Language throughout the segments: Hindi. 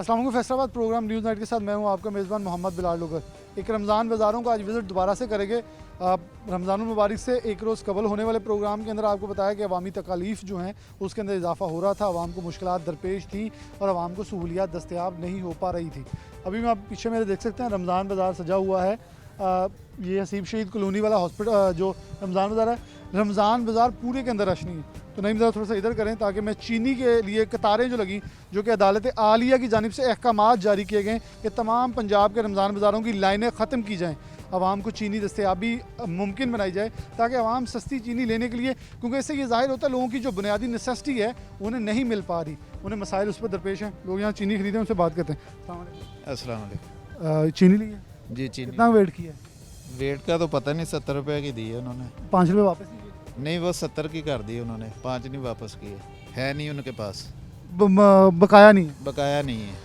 अस्सलाम वालेकुम। फैसलाबाद प्रोग्राम न्यूज़ नाइट के साथ मैं हूं आपका मेज़बान मोहम्मद बिलाल लोगर। एक रमज़ान बाज़ारों का आज विज़िट दोबारा से करेंगे। रमज़ानुल मुबारक से एक रोज़ कबल होने वाले प्रोग्राम के अंदर आपको बताया कि अवामी तकालीफ जो हैं उसके अंदर इजाफा हो रहा था, आवाम को मुश्किलात दरपेश थी और आवाम को सहूलियात दस्तयाब नहीं हो पा रही थी। अभी मैं आप पीछे मेरे देख सकते हैं रमज़ान बाज़ार सजा हुआ है। ये हसीब शहीद कॉलोनी वाला हॉस्पिटल जो रमज़ान बाज़ार है, रमज़ान बाज़ार पूरे के अंदर रश नहीं है। तो नहीं ज़रा थोड़ा सा इधर करें ताकि मैं चीनी के लिए कतारें जो लगी, जो कि अदालत आलिया की जानिब से अहकामात जारी किए गए कि तमाम पंजाब के रमज़ान बाज़ारों की लाइनें ख़त्म की जाएँ, आवाम को चीनी दस्तयाबी मुमकिन बनाई जाए ताकि आवाम सस्ती चीनी लेने के लिए, क्योंकि इससे ये ज़ाहिर होता है लोगों की जो बुनियादी नेसेसिटी है उन्हें नहीं मिल पा रही, उन्हें मसाइल उस पर दरपेश हैं। लोग यहाँ चीनी खरीदें, उनसे बात करते हैं। अस्सलाम वालेकुम। चीनी ली है, जी चीनी कितना वेट किया है? वेट का तो पता नहीं, 70 रुपये की दी है उन्होंने। 5 रुपये वापस लीजिए। नहीं, वो 70 की कर दी उन्होंने, 5 नहीं वापस किए। है नहीं उनके पास, बकाया नहीं है। बकाया नहीं है।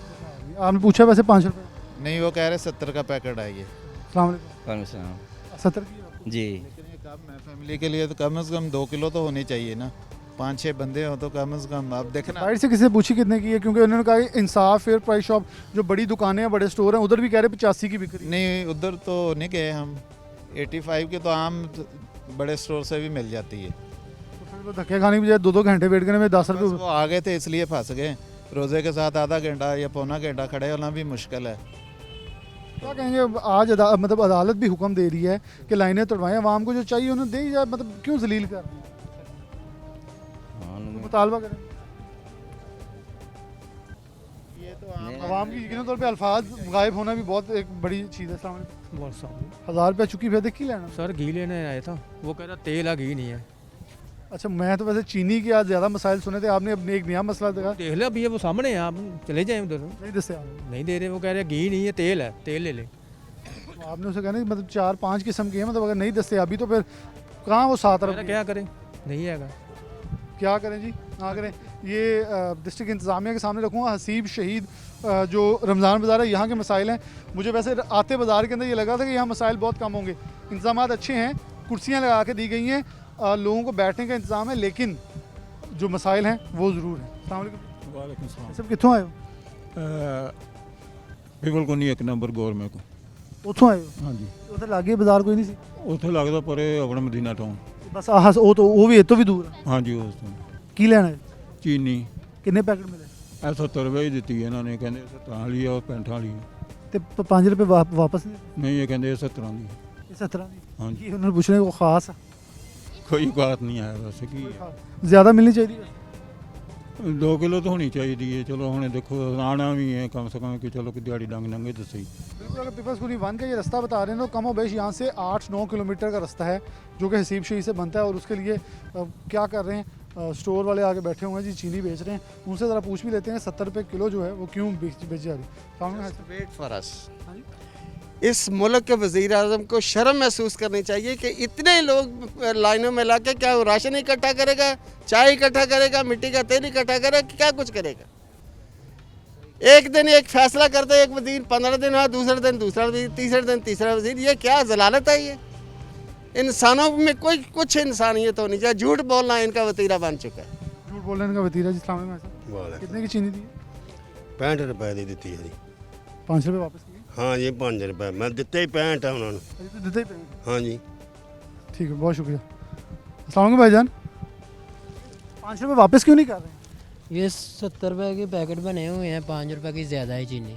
आपने पूछा वैसे 5 रुपये? नहीं, वो कह रहे 70 का पैकेट है ये। अस्सलाम वालेकुम। 70 की है आपको? जी। लेकिन ये कम है फैमिली के लिए, तो कम से कम 2 किलो तो होनी चाहिए ना। 5-6 बंदे हो तो कम से कम आप देखना। बाइट से किसी से पूछी कितने की है, क्योंकि उन्होंने कहा कि इंसाफ फेयर प्राइस शॉप जो बड़ी दुकानें हैं, बड़े स्टोर हैं, उधर भी कह रहे 85 की बिक रही है। नहीं, उधर तो नहीं गए हम। 85 के तो आम बड़े स्टोर से भी मिल जाती है। तो फिर वो धक्के खाने की बजाय 2-2 घंटे वेट करने में 10 बस रुपये। वो आ गए थे इसलिए फंस गए। रोज़े के साथ आधा घंटा या पौना घंटा खड़े होना भी मुश्किल है। क्या कहेंगे, आज मतलब अदालत भी हुक्म दे रही है कि लाइनें तोड़वाएं, आवाम को जो चाहिए उन्हें दे ही जाए, मतलब क्यों जलील कर रहे हैं? मुतालबा करें। ये तो आवाम की यकीन तौर पे अल्फाज गायब होना भी बहुत एक बड़ी चीज़ है। अस्सलाम वालेकुम। बहुत साहब 1000 रुपये चुकी फिर देख ही लेना। सर घी लेने आया था, वो कह रहा तेल है घी नहीं है। अच्छा, मैं तो वैसे चीनी के आज ज़्यादा मसाइल सुने थे, आपने अपने एक नया मसला देखा। देख ले अभी ये वो सामने है, आप चले जाए उधर। नहीं दस्ते आप, नहीं दे रहे, वो कह रहे घी नहीं है तेल है, तेल ले ले। तो आपने उसे कहना मतलब 4-5 किस्म की है, मतलब अगर नहीं दस्ते अभी तो फिर कहाँ वो 7 कह रुपये? रहा क्या करें, नहीं है। क्या करें जी, ना करें। ये डिस्ट्रिक्ट इंतज़ामिया के सामने रखूँगा हसीब शहीद जो रमज़ान बाज़ार है, यहाँ के मसाइल हैं। मुझे वैसे आते बाज़ार के अंदर ये लगा था कि यहाँ मसाइल बहुत कम होंगे। इंतज़ाम अच्छे हैं, कुर्सियाँ लगा के दी गई हैं, लोगों को बैठने का इंतज़ाम है, लेकिन जो मसाइल हैं वो ज़रूर हैं। अस्सलाम वालेकुम। वालेकुम सलाम। सब कितों आए हो? बिल्कुल नहीं, एक नंबर गौरमेंट को। उतों आए हो? हाँ जी, उधर लागे बाज़ार कोई नहीं सी? ਉੱਥੇ ਲੱਗਦਾ ਪਰੇ ਆਪਣਾ ਮਦੀਨਾ ਟਾਊਨ। बस आह वो भी ये तो भी दूर है। ਹਾਂਜੀ ਉਸ ਤੋਂ की लेना है? ਚੀਨੀ किन्ने पैकेट मिले? ਇਹ 70 ਰੁਪਏ ਹੀ ਦਿੱਤੀ ਇਹਨਾਂ ਨੇ, ਕਹਿੰਦੇ 17 ਵਾਲੀ ਆ, 65 ਵਾਲੀ ਆ। ਤੇ 5 रुपये वापस नहीं? ਨਹੀਂ, ਇਹ ਕਹਿੰਦੇ 17 ਦੀ। ये 17 की। हाँ जी। ये उन्होंने पूछने को खास है। ਕੋਈ ਬਾਤ ਨਹੀਂ ਆਇਆ, ਬਸ ਕੀ ज़्यादा मिलनी चाहिए। 2 ਕਿਲੋ ਤਾਂ ਹੋਣੀ ਚਾਹੀਦੀ ਹੈ। ਚਲੋ ਹੁਣ ਦੇਖੋ ਆਣਾ ਵੀ ਹੈ ਕਮ ਸੇ ਕਮ, ਕਿ चलो कि दिहाड़ी डंग नंगे तो सही। बिल्कुल, अगर पीपल्स कॉलोनी 1 का ये रास्ता बता रहे हैं तो कम बेश यहाँ से 8-9 किलोमीटर का रास्ता है जो कि हसीब शहीद से बनता है। और उसके लिए क्या कर रहे हैं, स्टोर वाले आगे बैठे हुए हैं जी, चीनी बेच रहे हैं। उनसे ज़रा पूछ भी लेते हैं 70 रुपये किलो जो है वो क्यों बेची जा रही। Wait for us. इस मुल्क के वज़ीर आज़म को शर्म महसूस करनी चाहिए कि इतने लोग लाइनों में ला के क्या वो राशन इकट्ठा करेगा, चाय इकट्ठा करेगा, मिट्टी का तेल इकट्ठा करेगा, क्या कुछ करेगा। एक दिन एक फैसला करते एक वज़ीर, 15 दिन हुआ, दूसरे दिन दूसरा वज़ीर, तीसरे दिन तीसरा वज़ीर। ये क्या जलालत है। ये इंसानों में कोई कुछ इंसानियत होनी चाहिए। झूठ बोलना इनका वतीरा बन चुका है। झूठ बोलने का वतीरा जी। इस्लाम में कितने की चीनी दी? 65 रुपए दी ਦਿੱਤੀ ਹੈ ਜੀ। 5 रुपये वापस किए? ਹਾਂ ਜੀ, 5 रुपए ਮੈਂ ਦਿੱਤੇ ਹੀ 65 ਆ ਉਹਨਾਂ ਨੂੰ। अभी तो देते ही पे। ਹਾਂ जी। ठीक है, बहुत शुक्रिया। अस्सलाम वालेकुम भाईजान, 5 रुपये वापस क्यों नहीं कर रहे हैं? ये 70 रुपए के पैकेट बने हुए हैं, 5 रुपए की ज़्यादा है चीनी।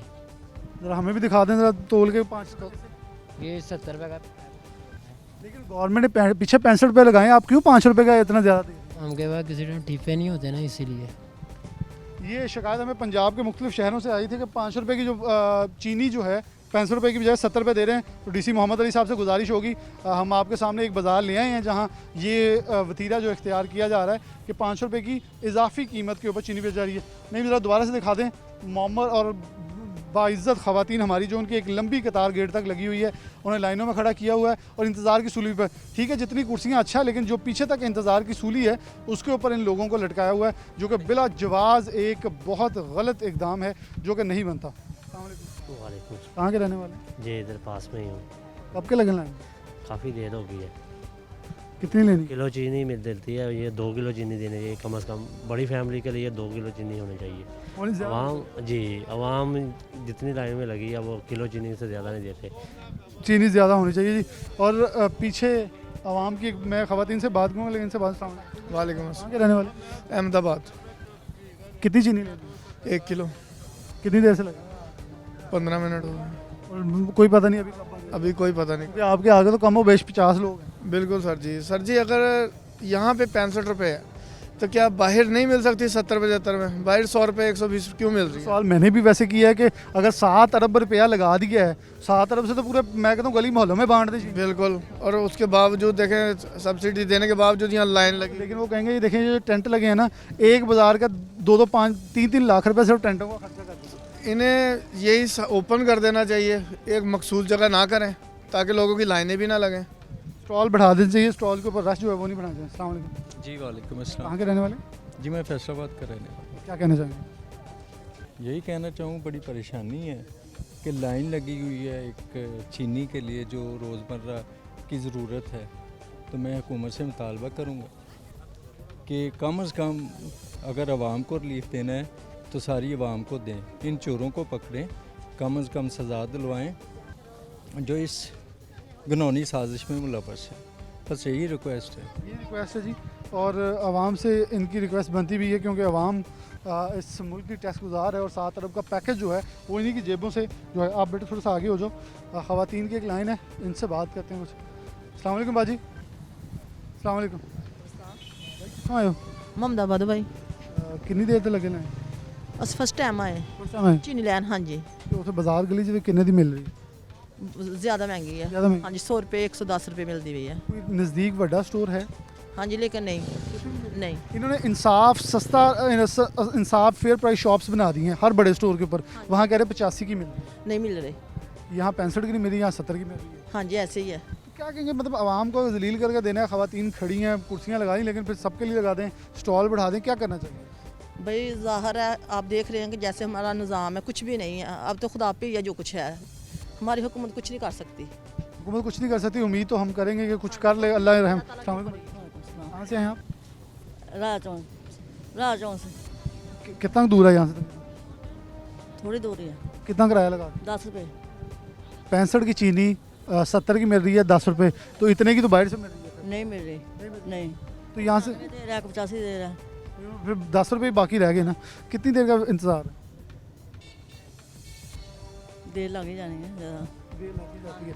ज़रा हमें भी दिखा दें, ज़रा तोल के 5। ये 70 रुपए का, लेकिन गवर्नमेंट ने पीछे 65 रुपये लगाए, आप क्यों 5 रुपये का इतना ज़्यादा दे रहे हैं? उनके पास किसी टाइम ठीफे नहीं होते ना, इसीलिए। ये शिकायत हमें पंजाब के मुख्तलिफ शहरों से आई थी कि 5 रुपये की जो चीनी जो है 65 रुपये की बजाय 70 रुपये दे रहे हैं। तो डीसी मोहम्मद अली साहब से गुजारिश होगी, हम आपके सामने एक बाज़ार ले आए हैं जहाँ ये वतीरा जो इख्तियार किया जा रहा है कि 5 रुपये की इजाफी कीमत के ऊपर चीनी बेच जा रही है। नहीं, ज़रा दोबारा से दिखा दें। मोहम्मद और बाइज़्ज़त ख़वातीन हमारी जो उनकी एक लंबी कतार गेट तक लगी हुई है, उन्हें लाइनों में खड़ा किया हुआ है और इंतज़ार की सूली पर। ठीक है, जितनी कुर्सियाँ अच्छा, लेकिन जो पीछे तक इंतज़ार की सूली है उसके ऊपर इन लोगों को लटकाया हुआ है, जो कि बिला जवाज़ एक बहुत गलत इकदाम है जो कि नहीं बनता। वालेकुम। कहाँ के रहने वाले हैं? जी इधर पास में ही हूँ, कब के लगन लाइन? काफ़ी देर हो गई है। कितनी लेनी? किलो चीनी मिलती है, ये 2 किलो चीनी देनी चाहिए कम से कम। बड़ी फैमिली के लिए 2 किलो चीनी होनी चाहिए। होनी ज़्यादा? आवाम जी, आवाम जितनी लाइन में लगी है वो किलो चीनी से ज़्यादा नहीं देते। चीनी ज़्यादा होनी चाहिए जी। और पीछे आवाम की मैं ख़वातीन से बात करूँगा, लेकिन इनसे बात सामने। वालेकुम कहाँ के रहने वाले? अहमदाबाद। कितनी चीनी लेनी? 1 किलो। कितनी देर से लगा? 15 मिनट हो गए, और कोई पता नहीं अभी कब बंद है? अभी कोई पता नहीं। क्योंकि आपके आगे तो कम हो बेश 50 लोग हैं। बिल्कुल सर जी अगर यहाँ पे 65 रुपये है तो क्या बाहर नहीं मिल सकती 70-75 में? बाहर 100 रुपये 120 क्यों मिल रही है? सवाल मैंने भी वैसे किया है कि अगर 7 अरब रुपया लगा दिया है, 7 अरब से तो पूरे मैं कहता हूँ गली मोहल्लों में बांट दीजिए। बिल्कुल, और उसके बावजूद देखें सब्सिडी देने के बावजूद यहाँ लाइन लगी। लेकिन वो कहेंगे ये देखें, ये जो टेंट लगे हैं ना, एक बाजार का 2-2, 5, 3-3 लाख रुपए सिर्फ टेंटों का खर्चा करते हैं। इन्हें यही ओपन कर देना चाहिए, एक मखसूस जगह ना करें ताकि लोगों की लाइनें भी ना लगें। स्टॉल बढ़ा देना चाहिए, स्टॉल के ऊपर रश जो है वो नहीं बढ़ाना चाहिए। अस्सलाम वालेकुम। जी वालेकुम अस्सलाम। कहाँ के रहने वाले? जी मैं फैसलाबाद का रहने वाला क्या कहना चाहेंगे? हूँ। यही कहना चाहूँ बड़ी परेशानी है कि लाइन लगी हुई है एक चीनी के लिए जो रोज़मर्रा की ज़रूरत है। तो मैं हुकूमत से मुतालबा करूँगा कि कम अज़ कम अगर आवाम को रिलीफ देना है तो सारी आवाम को दें, इन चोरों को पकड़ें, कम अज़ कम सज़ा दिलवाएँ जो इस घिनौनी साजिश में मुलव्वस है। बस यही रिक्वेस्ट है। ये रिक्वेस्ट है जी, और आवाम से इनकी रिक्वेस्ट बनती भी है क्योंकि आवाम इस मुल्क की टैक्स गुजार है और 7 अरब का पैकेज जो है वो इन्हीं की जेबों से जो है। आप बेटे थोड़ा सा आगे हो जाओ। ख़वातीन की एक लाइन है, इनसे बात करते हैं कुछ। अस्सलाम वालेकुम बाजी। अस्सलाम वालेकुम। कितों आए हो? मोहम्मदाबाद भाई। कितनी देर तक लगे ना? अस फर्स्ट टाइम आए कुछ समय चीनी लैन। हाँ जी, उसे बाजार गली च किन्ने दी मिल रही है? ज़्यादा महंगी है। ज़्यादा महंगी? हाँ जी, 100 रुपये 110 रुपये मिलती हुई है। कोई नज़दीक बड़ा स्टोर है? हाँ जी, लेकिन नहीं। इन्होंने इंसाफ सस्ता इंसाफ फेयर प्राइस शॉप्स बना दी हैं हर बड़े स्टोर के ऊपर। वहाँ कह रहे 85 की मिल रही है, नहीं मिल रही। यहाँ 65 की नहीं मिल रही, यहाँ 70 की मिल रही है। हाँ जी, ऐसे ही है। तो क्या कहेंगे, मतलब आवाम को जलील करके देना है। ख़वातीन खड़ी हैं, कुर्सियाँ लगा दी, लेकिन फिर सबके लिए लगा दें, स्टॉल बढ़ा दें, क्या करना चाहिए? भाई ज़ाहिर है, आप देख रहे हैं कि जैसे हमारा निज़ाम है कुछ भी नहीं है। अब तो खुदा पे ही है जो कुछ है, हमारी हुकूमत कुछ नहीं कर सकती। हुकूमत कुछ नहीं कर सकती, उम्मीद तो हम करेंगे कि कुछ कर ले, अल्लाह रहम। कहाँ से हैं आप? राजौं से। कितना दूर है यहाँ से? थोड़ी दूर है। कितना किराया लगा? 10 रुपये। 65 की चीनी 70 की मिल रही है, 10 रुपये, तो इतने की तो बाहर से मिल रही है। नहीं मिल रही। नहीं तो यहाँ से दे रहा है, 85 दे रहा है। फिर 10 रुपये बाकी रह गए ना। कितनी देर का इंतज़ार है? देर लग ही जानी है ज़्यादा। देर लगी जाती है।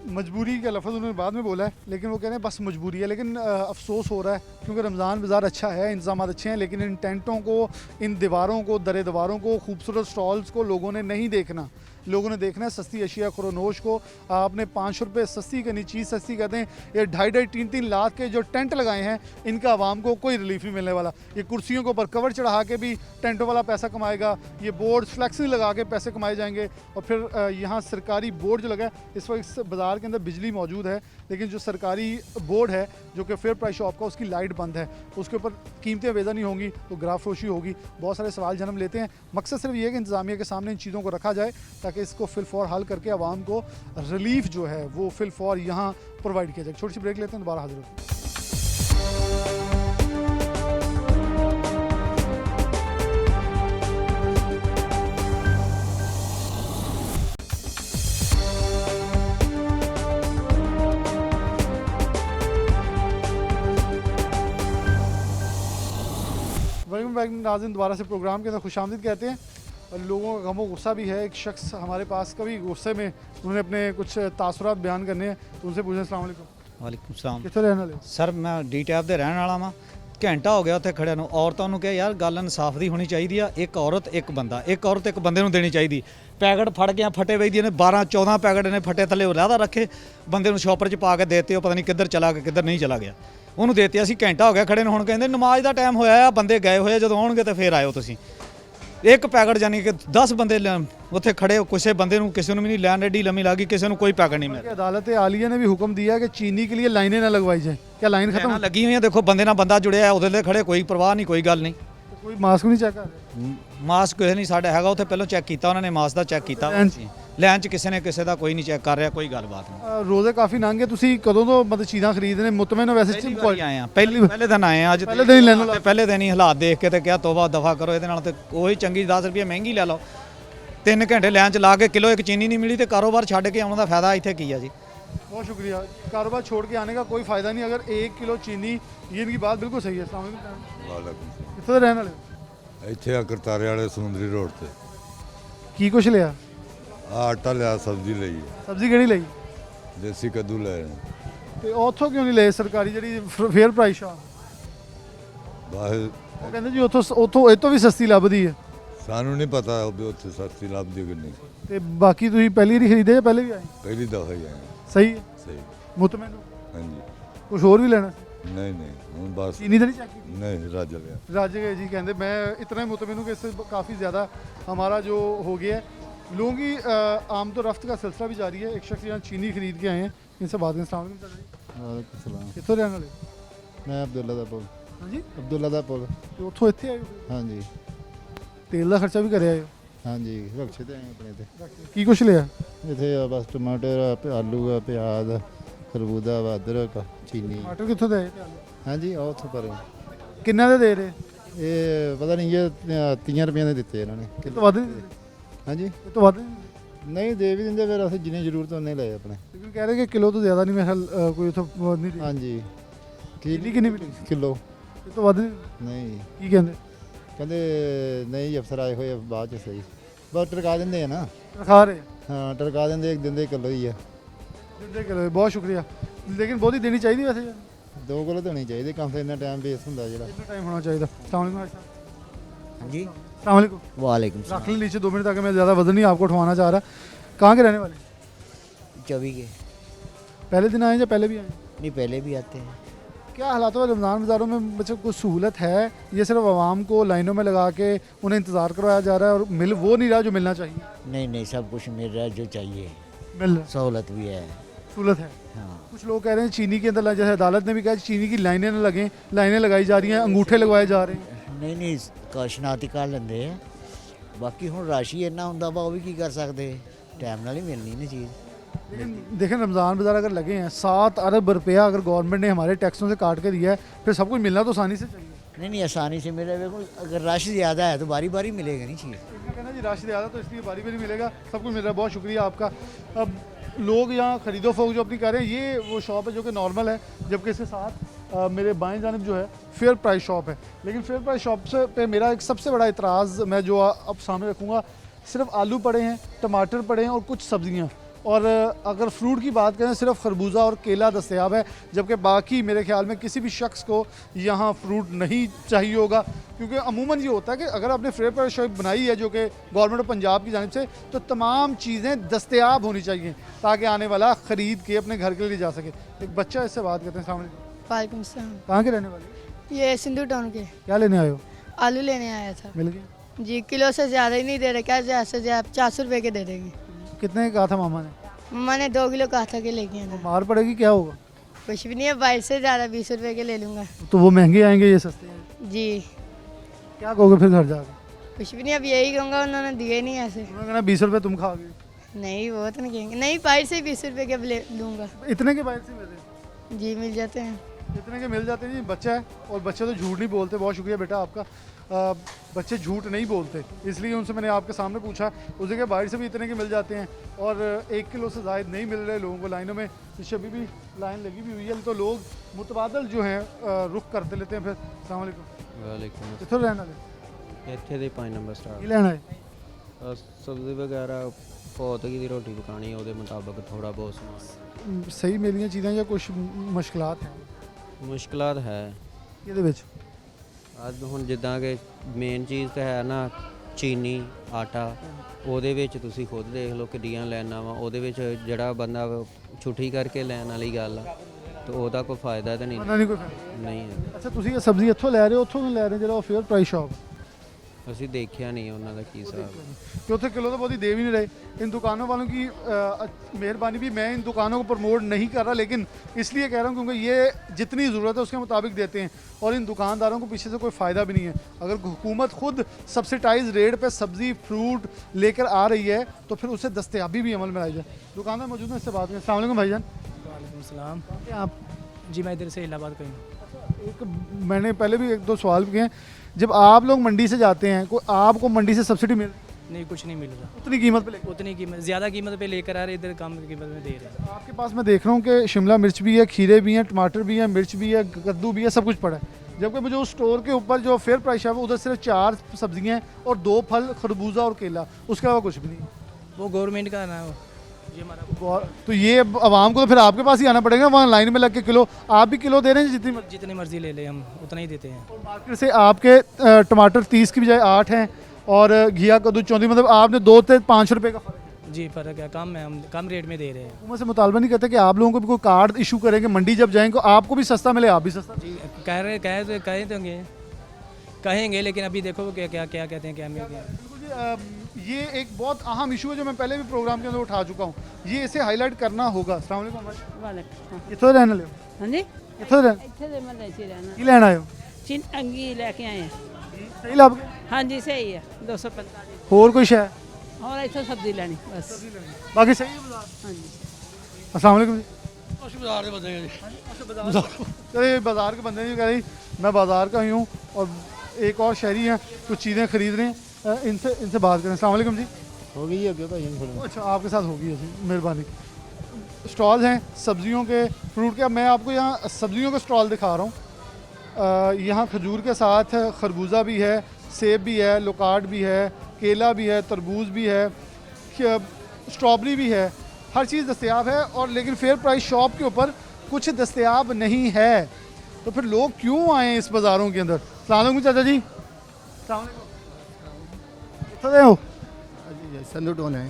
मजबूरी का लफ्ज़ उन्होंने बाद में बोला है, लेकिन वो कह रहे हैं बस मजबूरी है। लेकिन अफसोस हो रहा है क्योंकि रमज़ान बाज़ार अच्छा है, इंतज़ाम अच्छे हैं, लेकिन इन टेंटों को, इन दीवारों को, दरे दीवारों को, खूबसूरत स्टॉल्स को लोगों ने नहीं देखना। लोगों ने देखना है सस्ती अशिया खुरोनोश को। आपने 5 रुपये सस्ती करनी, चीज़ सस्ती कर दें। ये 2.5-3 लाख के जो टेंट लगाए हैं, इनका आवाम को कोई रिलीफ नहीं मिलने वाला। ये कुर्सियों के ऊपर कवर चढ़ा के भी टेंटों वाला पैसा कमाएगा, ये बोर्ड फ्लैक्स लगा के पैसे कमाए जाएंगे। और फिर यहाँ सरकारी बोर्ड जो लगा है, इस वक्त इस बाज़ार के अंदर बिजली मौजूद है, लेकिन जो सरकारी बोर्ड है जो कि फेयर प्राइस शॉप का, उसकी लाइट बंद है, उसके ऊपर कीमतें वेज़ा नहीं होंगी तो ग्राफ फरोशी होगी। बहुत सारे सवाल जन्म लेते हैं। मकसद सिर्फ ये है कि इंतज़ामिया के सामने इन चीज़ों को रखा जाए ताकि इसको फिल फॉर हल करके आवाम को रिलीफ जो है वो फिल फॉर यहाँ प्रोवाइड किया जाए। छोटी सी ब्रेक लेते हैं, दोबारा हाजिर होते हैं। वेलकम बैक नाज़रीन, दोबारा से प्रोग्राम के अंदर खुशामदीद कहते हैं। और लोगों का गम व गुस्सा भी है। एक शख्स हमारे पास कभी गुस्से में उन्होंने अपने कुछ तासुरात बयान करने हैं, तो उनसे पूछें। अस्सलाम वालेकुम। ਵਾਲੇਕੁਮ ਸਲਾਮ कितने रहने वाले? ਸਰ ਮੈਂ ਡੀ ਟੈਪ ਦੇ ਰਹਿਣ ਵਾਲਾ ਵਾਂ। ਘੰਟਾ ਹੋ ਗਿਆ ਉੱਥੇ ਖੜਿਆ ਨੂੰ। ਔਰਤਾਂ ਨੂੰ ਕਿਹਾ ਯਾਰ ਗੱਲ ਇਨਸਾਫ ਦੀ ਹੋਣੀ ਚਾਹੀਦੀ ਆ। ਇੱਕ ਔਰਤ ਇੱਕ ਬੰਦਾ, ਇੱਕ ਔਰਤ ਇੱਕ ਬੰਦੇ ਨੂੰ ਦੇਣੀ ਚਾਹੀਦੀ। ਪੈਕਟ ਫੜ ਗਿਆ ਫਟੇ ਵੇਚਦੀਆਂ ਨੇ, 12-14 ਪੈਕਟ ਨੇ ਫਟੇ ਥੱਲੇ ਲਾਦਾ ਰੱਖੇ, ਬੰਦੇ ਨੂੰ ਸ਼ੋਪਰ 'ਚ ਪਾ ਕੇ ਦੇਤੇ। ਉਹ ਪਤਾ ਨਹੀਂ ਕਿੱਧਰ ਚਲਾ ਗਿਆ ਕਿੱਧਰ ਨਹੀਂ ਚਲਾ ਗਿਆ, ਉਹਨੂੰ ਦੇਤੇ। ਅਸੀਂ ਘੰਟਾ ਹੋ ਗਿਆ ਖੜੇ ਨੂੰ, ਹੁਣ ਕਹਿੰਦੇ ਨਮਾਜ਼ ਦਾ ਟਾਈਮ ਹੋਇਆ ਆ, ਬੰਦੇ ਗਏ ਹੋਏ, ਜਦੋਂ ਆਉਣਗੇ ਤਾਂ ਫੇਰ ਆਇਓ ਤੁਸੀਂ। ਇੱਕ ਪੈਕਟ ਯਾਨੀ ਕਿ 10 ਬੰਦੇ ਉੱਥੇ ਖੜੇ, ਕਿਸੇ ਬੰਦੇ ਨੂੰ ਕਿਸੇ ਨੂੰ ਵੀ ਨਹੀਂ ਲੈਣ ਐਡੀ लंबी लगी, किसी ਨੂੰ कोई पैकेट नहीं मिला। अदालत आलिया ने भी हुक्म दिया है कि चीनी के लिए लाइनें ना लगवाई जाए। क्या लाइन खत्म लगी हुई है? देखो बंदे ਨਾਲ ਬੰਦਾ ਜੁੜਿਆ ਹੈ, ਉਹਦੇ ਲਈ ਖੜੇ, ਕੋਈ ਪਰਵਾਹ ਨਹੀਂ, ਕੋਈ ਗੱਲ ਨਹੀਂ। कोई मास्क नहीं चेक कर रहा? ਮਾਸਕ ਕੋਈ ਨਹੀਂ ਸਾਡਾ ਹੈਗਾ ਉੱਥੇ, ਪਹਿਲਾਂ ਚੈੱਕ ਕੀਤਾ ਉਹਨਾਂ ਨੇ, ਮਾਸਕ ਦਾ ਚੈੱਕ ਕੀਤਾ। ਲਾਈਨ 'ਚ ਕਿਸੇ ਨੇ ਕਿਸੇ ਦਾ ਕੋਈ ਨਹੀਂ ਚੈੱਕ ਕਰ ਰਿਹਾ, ਕੋਈ ਗੱਲਬਾਤ ਨਹੀਂ। ਰੋਜ਼ੇ ਕਾਫੀ ਲੰਘ ਗਏ, ਤੁਸੀਂ ਕਦੋਂ ਤੋਂ ਮਤਲਬ ਚੀਜ਼ਾਂ ਖਰੀਦ ਰਹੇ ਮੁਤਮਿਨ ਹੋ ਵੈਸੇ ਪਹਿਲੀ ਵਾਰੀ ਆਏ ਆ, ਪਹਿਲੇ ਦਿਨ ਆਏ ਆ ਅੱਜ। ਪਹਿਲੇ ਦਿਨ ਹੀ ਲੈ ਲਓ। ਪਹਿਲੇ ਦਿਨ ਹੀ ਹਾਲਾਤ ਦੇਖ ਕੇ ਤੇ ਕਿਹਾ ਤੋਬਾ ਦਫਾ ਕਰੋ, ਇਹਦੇ ਨਾਲ ਤੇ ਉਹੀ ਚੰਗੀ 10 ਰੁਪਏ ਮਹਿੰਗੀ ਲੈ ਲਓ। 3 ਘੰਟੇ ਲਾਈਨ 'ਚ ਲਾ ਕੇ ਕਿਲੋ ਇੱਕ ਚੀਨੀ ਨਹੀਂ ਮਿਲੀ ਤੇ ਕਾਰੋਬਾਰ ਛੱਡ ਕੇ ਆਉਣ ਦਾ ਫਾਇਦਾ ਇੱਥੇ ਕੀ ਆ ਜੀ। बहुत शुक्रिया। कारोबार छोड़ के आने का कोई फ़ायदा नहीं अगर 1 किलो चीनी, ये इनकी बात बिल्कुल सही है। कितने रहने वाले ਇੱਥੇ ਆ ਕਰਤਾਰੇ ਵਾਲੇ ਸਮੁੰਦਰੀ ਰੋਡ ਤੇ की कुछ लिया? ਆਟਾ ਲਿਆ, ਸਬਜ਼ੀ ਲਈ, सब्जी केड़ी ਲਈ? ਦੇਸੀ ਕੱਦੂ ਲੈ ਤੇ ਉੱਥੋਂ ਕਿਉਂ ਨਹੀਂ ਲਏ ਸਰਕਾਰੀ ਜਿਹੜੀ ਫੇਅਰ ਪ੍ਰਾਈਸ ਆ? ਬਾਹਰ ਉਹ ਕਹਿੰਦੇ ਜੀ ਉੱਥੋਂ ਇਹ ਤੋਂ ਵੀ ਸਸਤੀ ਲੱਭਦੀ ਹੈ। ਸਾਨੂੰ ਨਹੀਂ ਪਤਾ ਵੀ ਉੱਥੇ ਸਸਤੀ ਲੱਭਦੀ ਕਿ ਨਹੀਂ। ਤੇ ਬਾਕੀ ਤੁਸੀਂ ਪਹਿਲੀ ਵਾਰੀ ਖਰੀਦੇ ਜਾਂ ਪਹਿਲੇ ਵੀ ਆਏ? ਪਹਿਲੀ ਦਫਾ ਹੀ ਆਏ। ਸਹੀ ਹੈ, ਸਹੀ। ਮੁਤਮਿਨ ਹੋ? ਹਾਂਜੀ। ਕੁਝ ਹੋਰ ਵੀ ਲੈਣਾ? नहीं नहीं ਹੁਣ बस चीनी तो नहीं चेक की? नहीं रज लिया। रज गए जी, कहते मैं इतना ही मुतमिन हूँ कि इससे काफ़ी ज़्यादा हमारा जो हो गया है। लोगों की आम तो रफ्त का सिलसिला भी जारी है। एक शख्स यहाँ चीनी खरीद के आए हैं, इनसे बात करें। वालेकुम कितों रहने वाले? मैं अब्दुल्ला दा पुल। हाँ जी, अब्दुल्ला दा पुल। तो उत्थों इत्थे आए हो? हाँ जी। तेल का खर्चा भी करे आए हो? हाँ जी, रक्षे ते आए अपने ते। की कुछ लिया? इत्थे आ बस टमाटर आ, आलू आ, प्याज, खरबूजा वा, अदरक, चीनी। टमाटर कितों दे? हाँ जी, आओ उत्थों पर किन्ना दे दे रहे? ये पता नहीं, ये 30 रुपये ਦੇ ਦਿੱਤੇ ਇਹਨਾਂ ਨੇ। ਇਹ ਤੋਂ ਵੱਧ ਨਹੀਂ? ਹਾਂਜੀ, ਇਹ ਤੋਂ ਵੱਧ ਨਹੀਂ ਦੇ ਵੀ ਦਿੰਦੇ, ਫਿਰ ਅਸੀਂ ਜਿੰਨੀ ਜ਼ਰੂਰਤ ਉਹਨੇ ਲਏ ਆਪਣੇ। लेकिन कह रहे कि किलो तो ज़्यादा नहीं, मेरा ख्याल कोई तो नहीं दी। हाँ जी। चीनी कितनी मिली? किलो। ਇਹ ਤੋਂ ਵੱਧ ਨਹੀਂ? ਨਹੀਂ ਕੀ ਕਹਿੰਦੇ? ਕਹਿੰਦੇ ਨਹੀਂ ਅਫਸਰ ਆਏ ਹੋਏ ਆ, ਬਾਅਦ ਚ ਸਹੀ ਬਸ ਟਰਕਾ ਦਿੰਦੇ ਆ ਨਾ। खा रहे ਹਾਂ ਟਰਕਾ ਦਿੰਦੇ, ਇੱਕ ਦਿੰਦੇ ਕਿਲੋ ਹੀ ਆ। जिंदे किलो। बहुत शुक्रिया। लेकिन बहुत ही देनी चाहिए वैसे यार। 2 किलो तो होनी चाहिए, कम से इतना टाइम वेस्ट ਹੁੰਦਾ ਜਿਹੜਾ। इतना टाइम होना चाहिए। अस्सलाम वालेकुम भाई साहब। हाँ जी, अस्सलाम वालेकुम। वालेकुम रख लें नीचे 2 मिनट, ताकि मैं ज़्यादा वजन नहीं आपको उठवाना चाह रहा। कहाँ के रहने वाले? 24 के। पहले दिन आए या पहले भी आए? नहीं, पहले भी आते हैं। क्या हालात है रमज़ान बाज़ारों में? मतलब कुछ सहूलत है? ये सिर्फ आवाम को लाइनों में लगा के उन्हें इंतज़ार करवाया जा रहा है और मिल वो नहीं रहा जो मिलना चाहिए? नहीं नहीं, सब कुछ मिल रहा है जो चाहिए, मिल रहा है, सहूलत भी है। सहूलत है। हाँ, कुछ लोग कह रहे हैं चीनी के अंदर, जैसे अदालत ने भी कहा चीनी की लाइनें न लगें, लाइनें लगाई जा रही हैं, अंगूठे लगवाए जा रहे हैं। नहीं नहीं, शनाती कर लेंदे हैं। बाकी हुण राशि इन्ना हुंदा वा, वो भी की कर सकते, टाइम नाल ही मिलनी ना चीज़। लेकिन देखें रमज़ान बाज़ार अगर लगे हैं, 7 अरब रुपया अगर गवर्नमेंट ने हमारे टैक्सों से काट के दिया है, फिर सब कुछ मिलना तो आसानी से चाहिए। नहीं नहीं, आसानी से मिले। देखो, अगर राशि ज़्यादा है तो बारी बारी मिलेगा नहीं चीज़। कहना जी राशि ज़्यादा तो इसलिए बारी बारी मिलेगा, सब कुछ मिल रहा है। बहुत शुक्रिया आपका। अब लोग यहाँ खरीदो फोक जो अपनी कह रहे हैं, ये वो शॉप है जो कि नॉर्मल है, जबकि इसके साथ मेरे बाएं जानिब जो है फेयर प्राइस शॉप है। लेकिन फेयर प्राइस शॉप से पे मेरा एक सबसे बड़ा इतराज़ मैं जो अब सामने रखूँगा, सिर्फ आलू पड़े हैं, टमाटर पड़े हैं और कुछ सब्ज़ियाँ। और अगर फ्रूट की बात करें, सिर्फ खरबूजा और केला दस्तयाब है, जबकि बाकी मेरे ख्याल में किसी भी शख्स को यहाँ फ्रूट नहीं चाहिए होगा। क्योंकि अमूमन ये होता है कि अगर आपने फेयर प्राइस शॉप बनाई है जो कि गवर्नमेंट ऑफ पंजाब की जानिब से, तो तमाम चीज़ें दस्तयाब होनी चाहिए ताकि आने वाला ख़रीद के अपने घर के लिए जा सके। एक बच्चा इससे बात करते हैं। सामने वालेकुम सलाम। कहाँ के रहने वाले? ये सिंधु टाउन के। क्या लेने आए हो? आलू लेने आया था। मिल गया जी, किलो से ज़्यादा ही नहीं दे रहे। क्या ज़्यादा से ज़्यादा 400 रुपये के दे देंगे। कितने का कहा था मामा ने? मैंने 2 किलो कहा था कि लेके आना। मार पड़ेगी, क्या होगा? कुछ भी नहीं है, 22 से ज़्यादा 20 रुपये के ले लूँगा। तो वो महंगे आएंगे, ये सस्ते हैं। जी, क्या कहोगे फिर घर जाकर? कुछ भी नहीं, अब यही कहूँगा, उन्होंने दिए नहीं ऐसे। उन्होंने कहना 20 रुपये तुम खाओगे। नहीं, वो तो नहीं कहेंगे। नहीं, 22 से 20 रुपये के ले लूँगा। इतने के बाहर से मिलते? जी, मिल जाते हैं। इतने के मिल जाते हैं जी। बच्चा है और बच्चे तो झूठ नहीं बोलते। बहुत शुक्रिया बेटा आपका। बच्चे झूठ नहीं बोलते, इसलिए उनसे मैंने आपके सामने पूछा। उस जगह बाहर से भी इतने के मिल जाते हैं और 1 किलो से ज़ायद नहीं मिल रहे लोगों को लाइनों में। पीछे अभी भी लाइन लगी भी हुई है, तो लोग मुतबादल जो हैं रुख करते लेते हैं। फिर अस्सलाम वालेकुम। वालेकुम। कितने रहना है? ਇੱਥੇ ਦੇ 5 ਨੰਬਰ ਕੀ ਸਟਾਰ ਲੈਣਾ ਹੈ? ਸਬਜ਼ੀ ਵਗੈਰਾ ਪੌਦਗੀ ਦੀ ਰੋਟੀ ਪਕਾਣੀ ਉਹਦੇ ਮੁਤਾਬਕ ਥੋੜਾ ਬਹੁਤ ਸਮਾਨ। ਸਹੀ ਮਿਲੀਆਂ ਚੀਜ਼ਾਂ ਜਾਂ ਕੁਝ ਮੁਸ਼ਕਲਾਤ ਹੈ? ਮੁਸ਼ਕਲਾਤ ਹੈ ਇਹਦੇ ਵਿੱਚ ਅੱਜ ਹੁਣ ਜਿੱਦਾਂ ਕਿ ਮੇਨ ਚੀਜ਼ ਤਾਂ ਹੈ ਨਾ ਚੀਨੀ ਆਟਾ, ਉਹਦੇ ਵਿੱਚ ਤੁਸੀਂ ਖੁਦ ਦੇਖ ਲਓ ਕਿੱਡੀਆਂ ਲੈਣਾ ਵਾ। ਉਹਦੇ ਵਿੱਚ ਜਿਹੜਾ ਬੰਦਾ ਛੁੱਟੀ ਕਰਕੇ ਲੈਣ ਵਾਲੀ ਗੱਲ ਆ, ਤੇ ਉਹਦਾ ਕੋਈ ਫਾਇਦਾ ਤਾਂ ਨਹੀਂ ਨਹੀਂ ਕੋਈ ਫਾਇਦਾ ਨਹੀਂ ਹੈ। ਅੱਛਾ, ਤੁਸੀਂ ਇਹ ਸਬਜ਼ੀ ਇੱਥੋਂ ਲੈ ਰਹੇ ਹੋ, ਉੱਥੋਂ ਨਹੀਂ ਲੈ ਰਹੇ ਜਿਹੜਾ ਉਹ ਫੇਅਰ ਪ੍ਰਾਈਸ ਸ਼ਾਪ? ਅਸੀਂ ਦੇਖਿਆ ਨਹੀਂ ਉਹਨਾਂ ਦਾ ਕੀ ਹਿਸਾਬ ਹੈ। चौथे किलो तो बहुत ही दे भी नहीं रहे। इन दुकानों वालों की मेहरबानी भी, मैं इन दुकानों को प्रमोट नहीं कर रहा, लेकिन इसलिए कह रहा हूँ क्योंकि ये जितनी ज़रूरत है उसके मुताबिक देते हैं और इन दुकानदारों को पीछे से कोई फ़ायदा भी नहीं है। अगर हुकूमत खुद सब्सिडाइज रेट पे सब्ज़ी फ्रूट लेकर आ रही है तो फिर उसे दस्तयाबी भी अमल में लाई जाए। दुकानदार मौजूद हैं, इससे बात करें। अस्सलाम वालेकुम भाईजान। वालेकुम सलाम। आप जी, मैं इधर से इलाहाबाद का हूँ। एक मैंने पहले भी 1-2 सवाल किए हैं। जब आप लोग मंडी से जाते हैं, कोई आपको मंडी से सब्सिडी मिल नहीं, कुछ नहीं मिल रहा। उतनी कीमत पे उतनी कीमत, ज़्यादा कीमत पे लेकर आ रहे, इधर कम कीमत में दे रहे हैं। आपके पास मैं देख रहा हूँ कि शिमला मिर्च भी है, खीरे भी हैं, टमाटर भी हैं, मिर्च भी है, कद्दू भी है, सब कुछ पड़ा है। जबकि मुझे उस स्टोर के ऊपर जो फेयर प्राइस है वो उधर सिर्फ 4 सब्जियाँ हैं और 2 फल, खरबूजा और केला, उसके अलावा कुछ भी नहीं। वो गवर्नमेंट का ना, ये हमारा। तो ये आवाम को तो फिर आपके पास ही आना पड़ेगा, वहाँ लाइन में लग के किलो। आप भी किलो दे रहे हैं जितनी मर्जी ले ले, हम उतना ही देते हैं। और मार्केट से आपके टमाटर 30 की बजाय 8 हैं और घिया कद्दू 34, मतलब आपने 2 से 5 रुपये का फ़र्क है। जी फ़र्क है, कम है, हम कम रेट में दे रहे हैं। हुकूमत से मुतालबा नहीं करते कि आप लोगों को भी कोई कार्ड इशू करेंगे, मंडी जब जाएंगे आपको भी सस्ता मिले, आप भी सस्ता। जी कहेंगे, लेकिन अभी देखो वो क्या कहते हैं, क्या ये एक बहुत अहम इशू है जो मैं पहले भी प्रोग्राम के अंदर उठा चुका हूँ, ये इसे हाईलाइट करना होगा। अस्सलाम वालेकुम। कितने रहने ले? हाँ जी, कितने रहने? ਇੱਥੇ ਦੇ ਮਹੱਲੇ 'ਚ ਹੀ ਰਹਿਣਾ। की लेना आए हो? ਚਿੰਨ ਅੰਗੀ ਲੈ ਕੇ ਆਏ ਆ। सही लाभ? हाँ जी, सही है। 245। और कोई शय? और ਇੱਥੋਂ सब्जी ਲੈਣੀ बस। बाकी सही है बाजार? हाँ जी। अस्सलाम वालेकुम जी। बाजार के बंदे हैं जी। चलिए, बाजार के बंदे नहीं कह रही, मैं बाजार का ही हूँ और एक और शहरी हैं, कुछ चीज़ें खरीद रहे हैं, इनसे बात करें। अस्सलाम वालेकुम जी। हो गई है भाई? अच्छा, आपके साथ होगी ऐसी, मेहरबानी। स्टॉल हैं सब्जियों के, फ्रूट के। अब मैं आपको यहाँ सब्जियों के स्टॉल दिखा रहा हूँ। यहाँ खजूर के साथ खरबूजा भी है, सेब भी है, लोकार्ड भी है, केला भी है, तरबूज भी है, स्ट्रॉबेरी भी है, हर चीज़ दस्तयाब है। और लेकिन फेयर प्राइस शॉप के ऊपर कुछ दस्तयाब नहीं है, तो फिर लोग क्यों आए इस बाज़ारों के अंदर? अस्सलाम वालेकुम चाचा जी। अस्सलाम वालेकुम। कितने हो? संधू टोन है।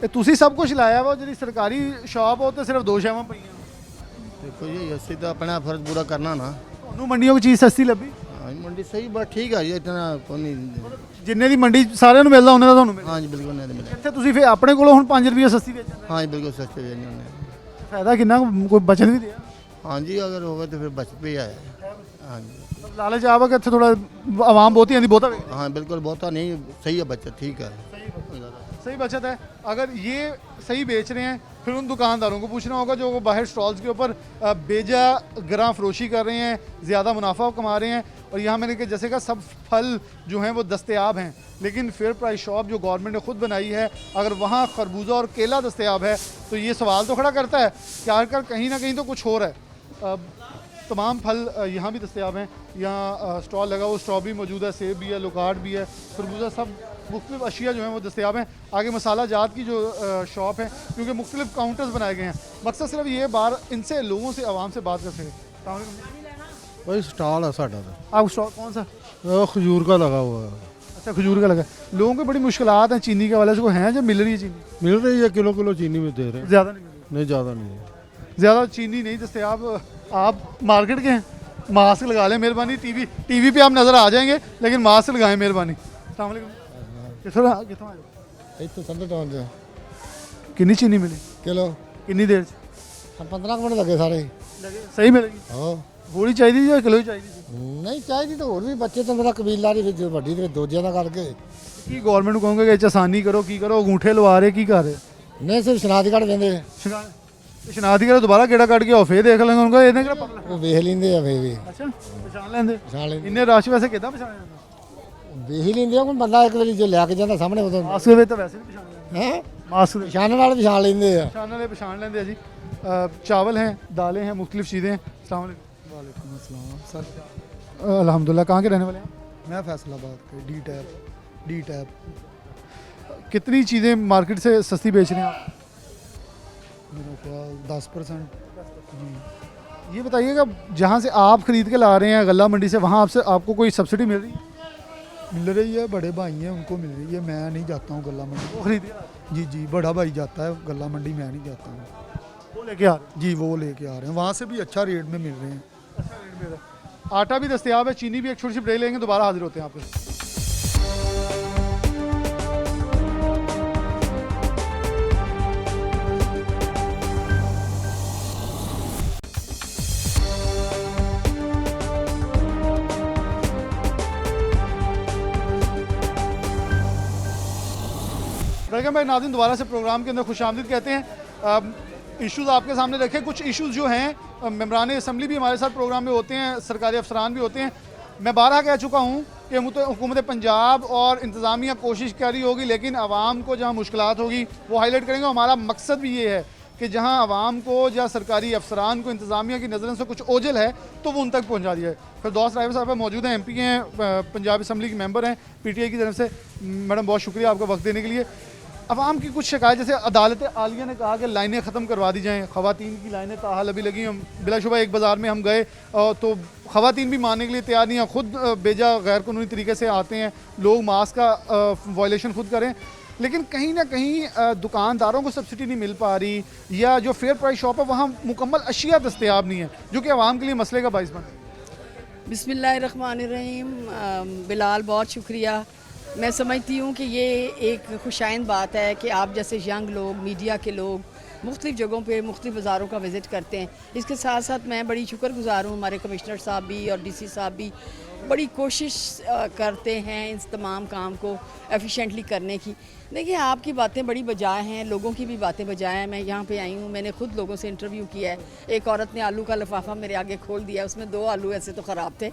ਇਹ ਤੁਸੀਂ ਸਭ ਕੁਝ ਲਾਇਆ ਵਾ, ਜਿਹੜੀ ਸਰਕਾਰੀ ਸ਼ਾਪ ਉਹ ਤੇ ਸਿਰਫ 2 ਸ਼ਾਵਾਂ ਪਈਆਂ। देखो जी, ऐसे तो अपना फर्ज पूरा करना ना। ਤੁਹਾਨੂੰ ਮੰਡੀਆਂ ਦੀ ਚੀਜ਼ ਸਸਤੀ ਲੱਭੀ? हाँ, मंडी सही बात ठीक है, ये इतना कौन नहीं। ਜਿੰਨੇ ਦੀ ਮੰਡੀ ਸਾਰਿਆਂ ਨੂੰ ਮਿਲਦਾ ਉਹਨੇ ਦਾ ਤੁਹਾਨੂੰ ਮਿਲਦਾ। हाँ जी, बिल्कुल नहीं मिला। ਇੱਥੇ ਤੁਸੀਂ ਫਿਰ ਆਪਣੇ ਕੋਲੋਂ ਹੁਣ 5 ਰੁਪਏ ਸਸਤੀ ਵੇਚਦੇ ਹੋ। हाँ जी, बिल्कुल सस्ते बेचने होने। ਫਾਇਦਾ ਕਿੰਨਾ ਕੋਈ ਬਚਤ ਵੀ ਦਿਆ? हाँ जी, अगर होगा तो फिर बच पे आया। हाँ जी, ਲਾਲਚ ਆਵਾ ਕਿ ਇੱਥੇ ਥੋੜਾ ਆਵਾਮ ਬਹੁਤੀ ਆਂਦੀ ਬਹੁਤਾ ਵੇਚਦੀ। हाँ बिल्कुल बहुत नहीं, सही है बच्चा, ठीक है। सही बचत है। अगर ये सही बेच रहे हैं फिर उन दुकानदारों को पूछना होगा जो बाहर स्टॉल्स के ऊपर बेजा ग्रां फरोशी कर रहे हैं, ज़्यादा मुनाफा कमा रहे हैं। और यहाँ मैंने कहा जैसे का सब फल जो हैं वो दस्तयाब हैं, लेकिन फेयर प्राइस शॉप जो गवर्नमेंट ने खुद बनाई है, अगर वहाँ खरबूजा और केला दस्तयाब है तो ये सवाल तो खड़ा करता है कि आखिर कहीं ना कहीं तो कुछ हो रहा है। तमाम फल यहाँ भी दस्तयाब हैं। यहाँ स्टॉल लगा हुआ, स्ट्रॉबेरी मौजूद है, सेब भी है, लोकार्ड भी है, खरबूजा, सब मुख्तलिफ अशिया जो हैं वो दस्तयाब हैं। आगे मसाला जात की जो शॉप है, क्योंकि मुख्तलिफ काउंटर्स बनाए गए हैं। मकसद सिर्फ ये बार इनसे लोगों से आवाम से बात कर सकें। भाई स्टॉल है साढ़ा। आप स्टॉल कौन सा? खजूर का लगा हुआ है। अच्छा, खजूर का लगा। लोगों को बड़ी मुश्किलात हैं चीनी के वाले से, को हैं जब मिल रही है चीनी? मिल रही है, किलो किलो चीनी में दे रहे हैं। ज़्यादा नहीं मिल रही? नहीं, ज़्यादा नहीं है। ज़्यादा चीनी नहीं दस्तयाब। आप मार्केट के हैं, मास्क लगा लें मेहरबानी। टीवी पे आप नज़र आ जाएंगे, लेकिन मास्क लगाएं मेहरबानी। अस्सलाम वालेकुम। कितों आए? इतने संधू टोन से। कितनी चीनी मिली किलो? कितनी देर से? 15 मिनट लगे सारे। सही मिलेगी? हाँ। थोड़ी चाहिए या किलो ही चाहिए? नहीं चाहिए तो और भी बच्चे तो मेरा कबीलदारी फिर ਵੱਡੀ ਤੇ ਦੋਜਿਆਂ ਦਾ ਕਰਕੇ ਕੀ ਗਵਰਨਮੈਂਟ ਨੂੰ ਕਹੋਗੇ ਕਿ ਆਸਾਨੀ ਕਰੋ, ਕੀ ਕਰੋ, ਅੰਗੂਠੇ ਲਵਾ ਰਹੇ, ਕੀ ਕਰ ਰਹੇ? ਨਹੀਂ ਸਿਰਫ ਸ਼ਨਾਦੀ ਕੱਢ ਦਿੰਦੇ। ਸ਼ਨਾਦੀ ਕਰ ਦੁਬਾਰਾ ਕਿਹੜਾ ਕੱਢ ਕੇ ਫੇਰ ਦੇਖ ਲਾਂਗੇ ਉਹਨਾਂ ਇਹਨੇ ਕਿਹੜਾ ਪਤਾ। ਉਹ ਵੇਖ ਲੈਂਦੇ ਆ ਫੇਰ ਵੀ। ਅੱਛਾ, ਪਛਾਣ ਲੈਂਦੇ? ਪਛਾਣ ਲੈਂਦੇ। ਇੰਨੇ ਰਸ਼ ਵੈਸੇ ਕਿੱਦਾਂ ਪਛਾਣ ਜਾਂਦਾ? ਵੇਖ ਹੀ ਲੈਂਦੇ ਆ, ਕੋਈ ਬੰਦਾ ਇੱਕ ਵਾਰੀ ਜੇ ਲੈ ਕੇ ਜਾਂਦਾ ਸਾਹਮਣੇ ਉਦੋਂ। ਮਾਸਕ ਦੇ ਤਾਂ ਵੈਸੇ ਵੀ ਪਛਾਣ ਲੈਂਦੇ ਹੈ, ਮਾਸਕ ਪਛਾਣਨ ਨਾਲ ਪਛਾਣ ਲੈਂਦੇ ਆ। पहचान वाले पहचान लेंगे जी। चावल हैं, दालें हैं, मुख्तलिफ चीज़ें हैं। अस्सलाम वालेकुम। वालेकुम अस्सलाम सर। अल्हम्दुलिल्लाह। कहाँ के रहने वाले हैं? मैं फैसलाबाद के डी टैप। कितनी चीज़ें मार्केट से सस्ती बेच रहे हैं आप? मेरा ख्याल 10%। ये बताइएगा, जहाँ से आप ख़रीद के ला रहे हैं गल्ला मंडी से, वहाँ आपको कोई सब्सिडी मिल रही है? मिल रही है, बड़े भाई हैं उनको मिल रही है। मैं नहीं जाता हूँ गल्ला मंडी। वो खरीद जी जी, बड़ा भाई जाता है गल्ला मंडी, मैं नहीं जाता हूँ। वो लेके आ रहे जी, वो लेके आ रहे हैं, वहाँ से भी अच्छा रेट में मिल रहे हैं। हैं? आटा भी दस्तयाब है, चीनी भी। एक छोटी सी ब्रेक लेंगे, दोबारा हाजिर होते हैं आप पे। वेलकम भाई नाज़रीन, दोबारा से प्रोग्राम के अंदर खुशामदीद कहते हैं। इश्यूज़ आपके सामने रखे। कुछ इश्यूज़ जो हैं मेंबरान असम्बली भी हमारे साथ प्रोग्राम में होते हैं, सरकारी अफसरान भी होते हैं। मैं बारहा कह चुका हूँ कि हुकूमत पंजाब और इंतज़ामिया कोशिश कर रही होगी, लेकिन आवाम को जहाँ मुश्किलात होगी वो हाईलाइट करेंगे। हमारा मकसद भी ये है कि जहाँ आवाम को या सरकारी अफसरान को इंतज़ामिया की नज़रों से कुछ ओझल है तो वो उन तक पहुँचा दिया है। फिरदौस राइफल साहब मौजूद हैं, MP हैं, पंजाब असम्बली के मेंबर हैं PTI की तरफ से। मैडम बहुत शुक्रिया आपका वक्त देने के लिए। अवाम की कुछ शिकायत, जैसे अदालत आलिया ने कहा कि लाइनें ख़त्म करवा दी जाएँ, ख़वातीन की लाइनें ताहाल अभी लगी। हम बिलाशुबा एक बाज़ार में हम गए तो ख़वातीन भी मानने के लिए तैयार नहीं है, ख़ुद बेजा गैर कानूनी तरीके से आते हैं लोग, मास्क का वायलेशन खुद करें। लेकिन कहीं ना कहीं दुकानदारों को सब्सिडी नहीं मिल पा रही, या जो फेयर प्राइस शॉप है वहाँ मुकम्मल अशिया दस्तयाब नहीं है, जो कि आवाम के लिए मसले का बाइस बन है। बिस्मिल्लाहिर्रहमानिर्रहीम। बिलाल बहुत शुक्रिया। मैं समझती हूँ कि ये एक खुशाइंद बात है कि आप जैसे यंग लोग, मीडिया के लोग मुख्तलिफ़ जगहों पे मुख्तलिफ़ बाज़ारों का विज़िट करते हैं। इसके साथ साथ मैं बड़ी शुक्रगुज़ार हूँ, हमारे कमिश्नर साहब भी और DC साहब भी बड़ी कोशिश करते हैं इस तमाम काम को एफिशिएंटली करने की। देखिए, आपकी बातें बड़ी बजाय हैं, लोगों की भी बातें बजाय हैं। मैं यहाँ पे आई हूँ, मैंने खुद लोगों से इंटरव्यू किया है। एक औरत ने आलू का लिफाफा मेरे आगे खोल दिया, उसमें 2 आलू ऐसे तो ख़राब थे।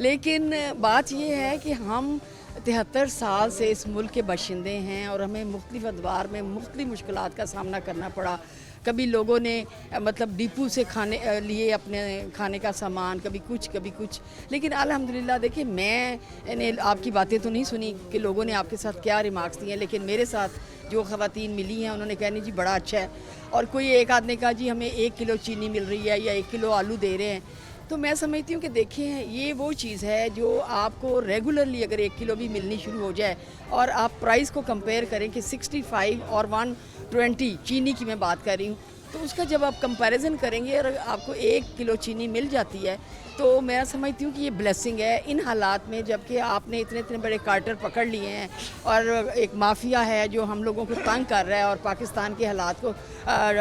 लेकिन बात ये है कि हम 73 साल से इस मुल्क के बाशिंदे हैं और हमें मुख्तलिफ़ अदवार में मुख्तलिफ़ मुश्किलात का सामना करना पड़ा। कभी लोगों ने मतलब डिपो से खाने लिए अपने खाने का सामान, कभी कुछ। लेकिन अल्हम्दुलिल्लाह देखिए, मैंने आपकी बातें तो नहीं सुनी कि लोगों ने आपके साथ क्या रिमार्क्स दिए हैं, लेकिन मेरे साथ जो ख़वातीन मिली हैं उन्होंने कहने जी बड़ा अच्छा है। और कोई एक आदमी कहा जी हमें 1 किलो चीनी मिल रही है या 1 किलो आलू दे रहे हैं। तो मैं समझती हूँ कि देखिए, ये वो चीज़ है जो आपको रेगुलरली अगर 1 किलो भी मिलनी शुरू हो जाए और आप प्राइस को कंपेयर करें कि 65 और 120 चीनी की मैं बात कर रही हूँ, तो उसका जब आप कंपैरिजन करेंगे और आपको 1 किलो चीनी मिल जाती है तो मैं समझती हूँ कि ये ब्लेसिंग है इन हालात में, जबकि आपने इतने बड़े कार्टर पकड़ लिए हैं और एक माफिया है जो हम लोगों को तंग कर रहा है और पाकिस्तान के हालात को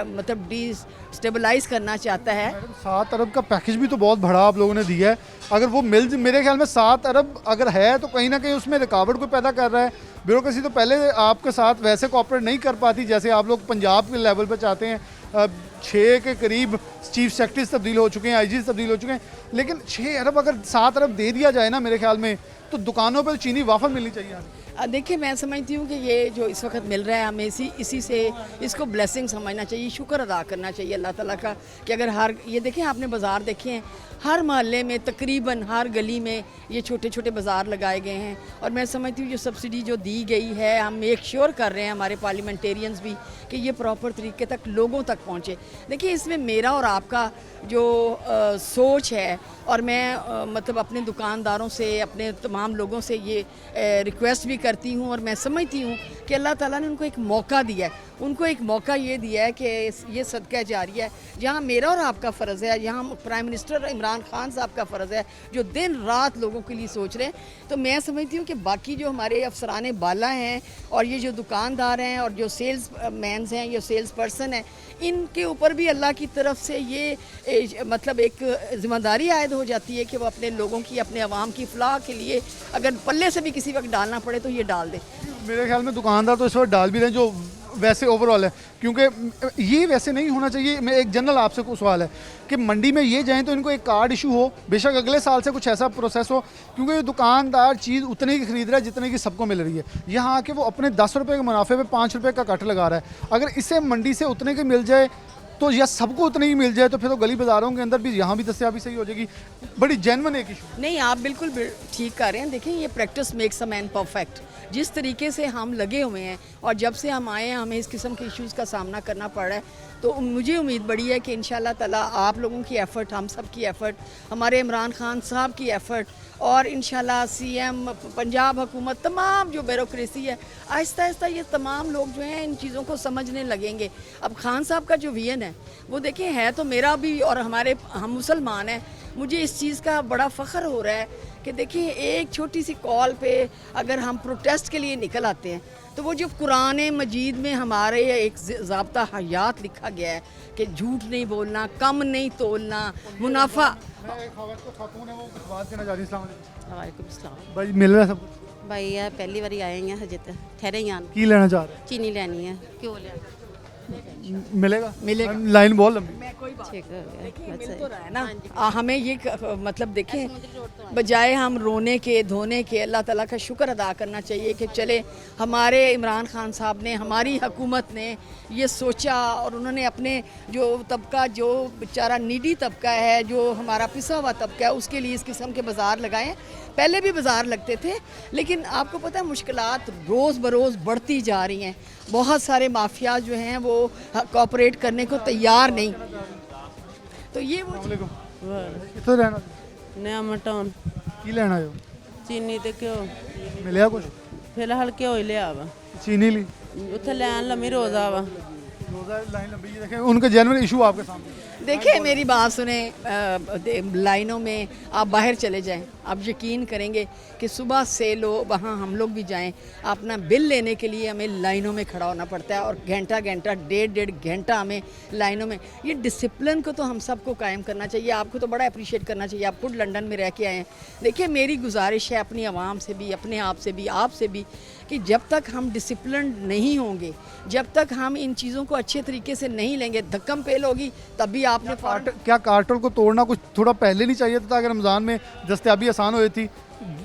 मतलब डिस्टेबलाइज करना चाहता है। 7 अरब का पैकेज भी तो बहुत बड़ा आप लोगों ने दिया है। अगर वो मेरे ख्याल में 7 अरब अगर है तो कहीं ना कहीं उसमें रुकावट को पैदा कर रहा है। ब्यूरोक्रेसी तो पहले आपके साथ वैसे कोऑपरेट नहीं कर पाती जैसे आप लोग पंजाब के लेवल पर चाहते हैं। 6 के करीब चीफ सेक्रेटरीज तब्दील हो चुके हैं, IGs तब्दील हो चुके हैं, लेकिन 6 अरब अगर 7 अरब दे दिया जाए ना मेरे ख्याल में, तो दुकानों पर चीनी वाफर मिलनी चाहिए। देखिए, मैं समझती हूँ कि ये जो इस वक्त मिल रहा है हमें इसी से इसको ब्लेसिंग समझना चाहिए, शुक्र अदा करना चाहिए अल्लाह ताला का कि अगर ये देखें, आपने बाज़ार देखे हैं, हर मोहल्ले में तकरीबन हर गली में ये छोटे छोटे बाज़ार लगाए गए हैं। और मैं समझती हूँ जो सब्सिडी जो दी गई है, हम मेक श्योर कर रहे हैं हमारे पार्लियामेंटेरियंस भी कि ये प्रॉपर तरीके तक लोगों तक पहुँचे। देखिए, इसमें मेरा और आपका जो सोच है, और मैं मतलब अपने दुकानदारों से, अपने तमाम लोगों से ये रिक्वेस्ट भी करती हूँ और मैं समझती हूँ कि अल्लाह ताला ने उनको एक मौका दिया है, उनको एक मौका ये दिया है कि ये सदका जारी है। जहाँ मेरा और आपका फ़र्ज़ है, यहाँ प्राइम मिनिस्टर इमरान खान साहब का फ़र्ज़ है जो दिन रात लोगों के लिए सोच रहे हैं। तो मैं समझती हूँ कि बाकी जो हमारे अफसरान बाला हैं और ये जो दुकानदार हैं और जो सेल्स मैन्स हैं, ये सेल्स पर्सन हैं, इनके ऊपर भी अल्लाह की तरफ से ये मतलब एक ज़िम्मेदारी आयद हो जाती है कि वो अपने लोगों की, अपने अवाम की फ़लाह के लिए अगर पल्ले से भी किसी वक्त डालना पड़े तो ये डाल दे। मेरे ख्याल में दुकानदार तो इस वक्त डाल भी रहे हैं जो वैसे ओवरऑल है, क्योंकि ये वैसे नहीं होना चाहिए। मैं एक जनरल आपसे को सवाल है कि मंडी में ये जाएं तो इनको एक कार्ड इशू हो, बेशक अगले साल से कुछ ऐसा प्रोसेस हो, क्योंकि ये दुकानदार चीज़ उतने की खरीद रहा है जितने की सबको मिल रही है। यहाँ आके वो अपने 10 रुपये के मुनाफे पे 5 रुपये का कट लगा रहा है। अगर इसे मंडी से उतने की मिल जाए तो या सबको उतने ही मिल जाए तो फिर तो गली बाज़ारों के अंदर भी यहाँ भी दस्तयाबी सही हो जाएगी। बड़ी जेन्युइन एक इशू। नहीं, आप बिल्कुल ठीक कर रहे हैं। देखिए, ये practice makes a man perfect. जिस तरीके से हम लगे हुए हैं और जब से हम आए हैं हमें इस किस्म के इश्यूज़ का सामना करना पड़ रहा है, तो मुझे उम्मीद बड़ी है कि इंशाल्लाह ताला आप लोगों की एफ़र्ट, हम सब की एफ़र्ट, हमारे इमरान खान साहब की एफ़र्ट और इंशाल्लाह CM, पंजाब हुकूमत, तमाम जो ब्यूरोक्रेसी है, आहिस्ता आहिस्ता ये तमाम लोग जो हैं इन चीज़ों को समझने लगेंगे। अब खान साहब का जो विजन है वो देखें, है तो मेरा भी और हमारे हम मुसलमान हैं, मुझे इस चीज़ का बड़ा फ़ख्र हो रहा है कि देखिए एक छोटी सी कॉल पे अगर हम प्रोटेस्ट के लिए निकल आते हैं तो वो जो कुरान मजीद में हमारे एक ज़ाब्ता हयात लिखा गया है कि झूठ नहीं बोलना, कम नहीं तोलना, मुनाफा। भाई मिल रहा है सब कुछ? भाई यार पहली बारी आए हैं हजे तो ठहरे ही आन की लेना चाह रहे हैं? चीनी लेनी है क्यों ले मिलेगा? मिलेगा। लाइन बहुत लंबी। ठीक हो गया मिल तो रहा है ना। हमें ये मतलब देखें, बजाय हम रोने के धोने के अल्लाह ताला का शुक्र अदा करना चाहिए कि चले हमारे इमरान खान साहब ने, हमारी हुकूमत ने ये सोचा और उन्होंने अपने जो तबका, जो बेचारा नीडी तबका है, जो हमारा पिसा हुआ तबका है, उसके लिए इस किस्म के बाज़ार लगाए। पहले भी बाज़ार लगते थे, लेकिन आपको पता है मुश्किलात रोज़ बरोज़ बढ़ती जा रही हैं। बहुत सारे माफिया जो हैं वो कोऑपरेट करने को तैयार नहीं। तो ये वो कितने रहना नया मटन की लेना है? चीनी ते क्यों मिलिया कुछ? फिलहाल क्यों ही लिया वा चीनी ली उत्थे लैन लम्मी रोज़ा वा रोज़ा लाइन लंबी है। देखें उनके जेन्युइन इशू आपके सामने। देखिए मेरी बात सुने, लाइनों में आप बाहर चले जाएं, आप यकीन करेंगे कि सुबह से वहाँ हम लोग भी जाएं, अपना बिल लेने के लिए हमें लाइनों में खड़ा होना पड़ता है और घंटा घंटा डेढ़ घंटा हमें लाइनों में। ये डिसिप्लिन को तो हम सबको कायम करना चाहिए। आपको तो बड़ा अप्रिशिएट करना चाहिए, आप खुद लंदन में रह के आए हैं। देखिए मेरी गुजारिश है अपनी आवाम से भी, अपने आप से भी, आप से भी, कि जब तक हम डिसिप्लिन नहीं होंगे, जब तक हम इन चीज़ों को अच्छे तरीके से नहीं लेंगे, धक्कम पेल होगी, तभी आपने क्या कार्टेल को तोड़ना कुछ थोड़ा पहले नहीं चाहिए था अगर रमज़ान में दस्तयाबी आसान हो थी?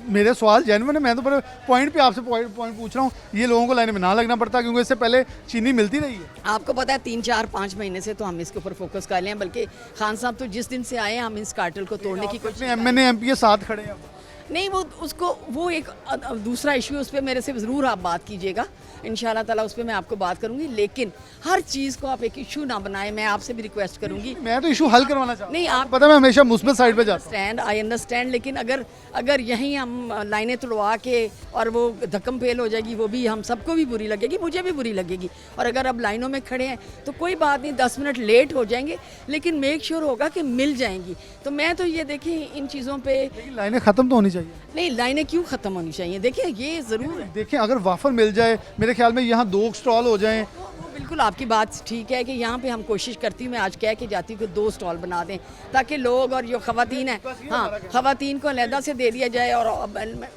मेरे सवाल जेन्युइन है, मैं तो पर पॉइंट पे आपसे पॉइंट पूछ रहा हूँ। ये लोगों को लाइन में ना लगना पड़ता क्योंकि इससे पहले चीनी मिलती रही है। आपको पता है 3, 4, 5 महीने से तो हम इसके ऊपर फोकस कर लें, बल्कि खान साहब तो जिस दिन से आए हैं हम इस कार्टेल को तोड़ने की कोशिश। MNA MPA साथ खड़े हैं नहीं, वो एक दूसरा इशू है, उस पर मेरे से ज़रूर आप बात कीजिएगा। इंशाल्लाह ताला उस पर मैं आपको बात करूंगी, लेकिन हर चीज़ को आप एक इशू ना बनाएं। मैं आपसे भी रिक्वेस्ट करूंगी। मैं तो इशू हल करवाना चाहता हूं। नहीं, आप पता, मैं हमेशा मुस्बत साइड पे जाता हूं। आई अंडरस्टैंड, लेकिन अगर यहीं हम लाइनें तोड़वा के और वो धक्कम पेल हो जाएगी, वो भी हम सबको भी बुरी लगेगी, मुझे भी बुरी लगेगी। और अगर अब लाइनों में खड़े हैं तो कोई बात नहीं, 10 मिनट लेट हो जाएंगे, लेकिन मेक श्योर होगा कि मिल जाएंगी। तो मैं तो ये देखिए इन चीज़ों पर लाइनें ख़त्म तो होनी चाहिए। नहीं, लाइनें क्यों ख़त्म होनी चाहिए? देखिए ये ज़रूर है। देखिए अगर वाफर मिल जाए, मेरे ख्याल में यहाँ 2 स्टॉल हो जाएं। बिल्कुल आपकी बात ठीक है कि यहाँ पे हम कोशिश करती हूँ, मैं आज कह के जाती हूँ कि 2 स्टॉल बना दें ताकि लोग और जो खवातीन है, हाँ खवातीन को अलहदा से दे दिया जाए और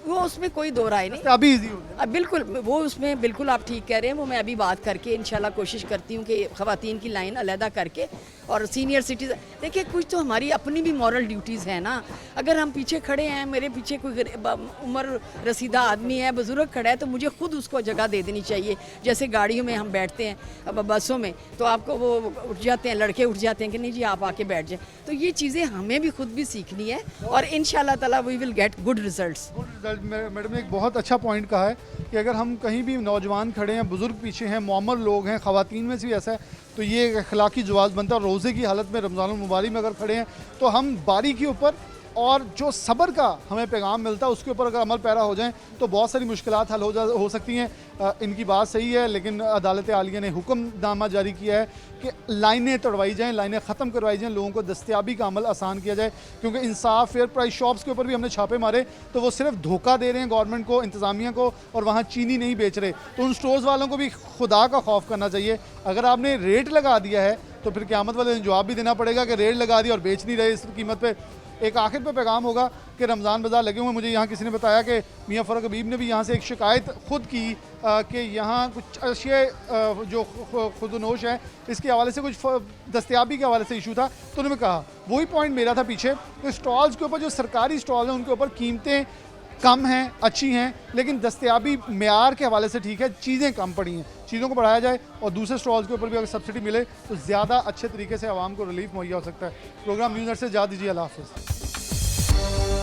वो उसमें कोई दो राय नहीं। अभी इजी हो बिल्कुल वो उसमें बिल्कुल आप ठीक कह रहे हैं। वो मैं अभी बात करके इंशाल्लाह कोशिश करती हूँ कि खवातीन की लाइन अलहदा करके और सीनियर सिटीजन। देखिए कुछ तो हमारी अपनी भी मॉरल ड्यूटीज़ है ना। अगर हम पीछे खड़े हैं, मेरे पीछे कोई उम्र रसीदा आदमी है, बुजुर्ग खड़ा है, तो मुझे खुद उसको जगह दे देनी चाहिए। जैसे गाड़ियों में हम बैठते हैं, अब बसों में, तो आपको वो उठ जाते हैं, लड़के उठ जाते हैं कि नहीं जी आप आके बैठ जाएं। तो ये चीज़ें हमें भी खुद भी सीखनी है और इंशाल्लाह ताला we will get good results. Madam ने एक बहुत अच्छा पॉइंट कहा है कि अगर हम कहीं भी नौजवान खड़े हैं, बुजुर्ग पीछे हैं, मुअम्मर लोग हैं, ख़वातीन में से भी ऐसा है, तो ये एक अखलाकी जवाब बनता है। रोज़े की हालत में रमज़ान मुबारक में अगर खड़े हैं तो हम बारी के ऊपर और जो सब्र का हमें पैगाम मिलता है उसके ऊपर अगर अमल पैरा हो जाएं तो बहुत सारी मुश्किलात हल हो सकती हैं। इनकी बात सही है, लेकिन अदालत आलिया ने हुक्मनामा जारी किया है कि लाइनें तोड़वाई जाएं, लाइनें ख़त्म करवाई जाएं, लोगों को दस्तयाबी का अमल आसान किया जाए। क्योंकि इंसाफ फेयर प्राइस शॉप्स के ऊपर भी हमने छापे मारे तो वो सिर्फ धोखा दे रहे हैं गवर्नमेंट को, इंतज़ामिया को, और वहाँ चीनी नहीं बेच रहे। तो उन स्टोर्स वालों को भी खुदा का खौफ करना चाहिए। अगर आपने रेट लगा दिया है तो फिर क़यामत वाले दिन जवाब भी देना पड़ेगा कि रेट लगा दिया और बेच नहीं रहे इस कीमत पर। एक आखिर पे पैगाम होगा कि रमज़ान बाज़ार लगे हुए। मुझे यहाँ किसी ने बताया कि मियाँ फ़रूक हबीब ने भी यहाँ से एक शिकायत खुद की कि यहाँ कुछ अशिया जो खुदनोश है इसके हवाले से, कुछ दस्तयाबी के हवाले से इशू था। तो उन्होंने कहा, वही पॉइंट मेरा था पीछे, कि स्टॉल्स के ऊपर जो सरकारी स्टॉल हैं उनके ऊपर कीमतें कम हैं, अच्छी हैं, लेकिन दस्तयाबी मेयार के हवाले से ठीक है, चीज़ें कम पड़ी हैं। चीज़ों को बढ़ाया जाए और दूसरे स्टॉल्स के ऊपर भी अगर सब्सिडी मिले तो ज़्यादा अच्छे तरीके से आवाम को रिलीफ मुहैया हो सकता है। प्रोग्राम न्यूज़ नेट से इजाज़त दीजिए। अल्लाह हाफ़िज़।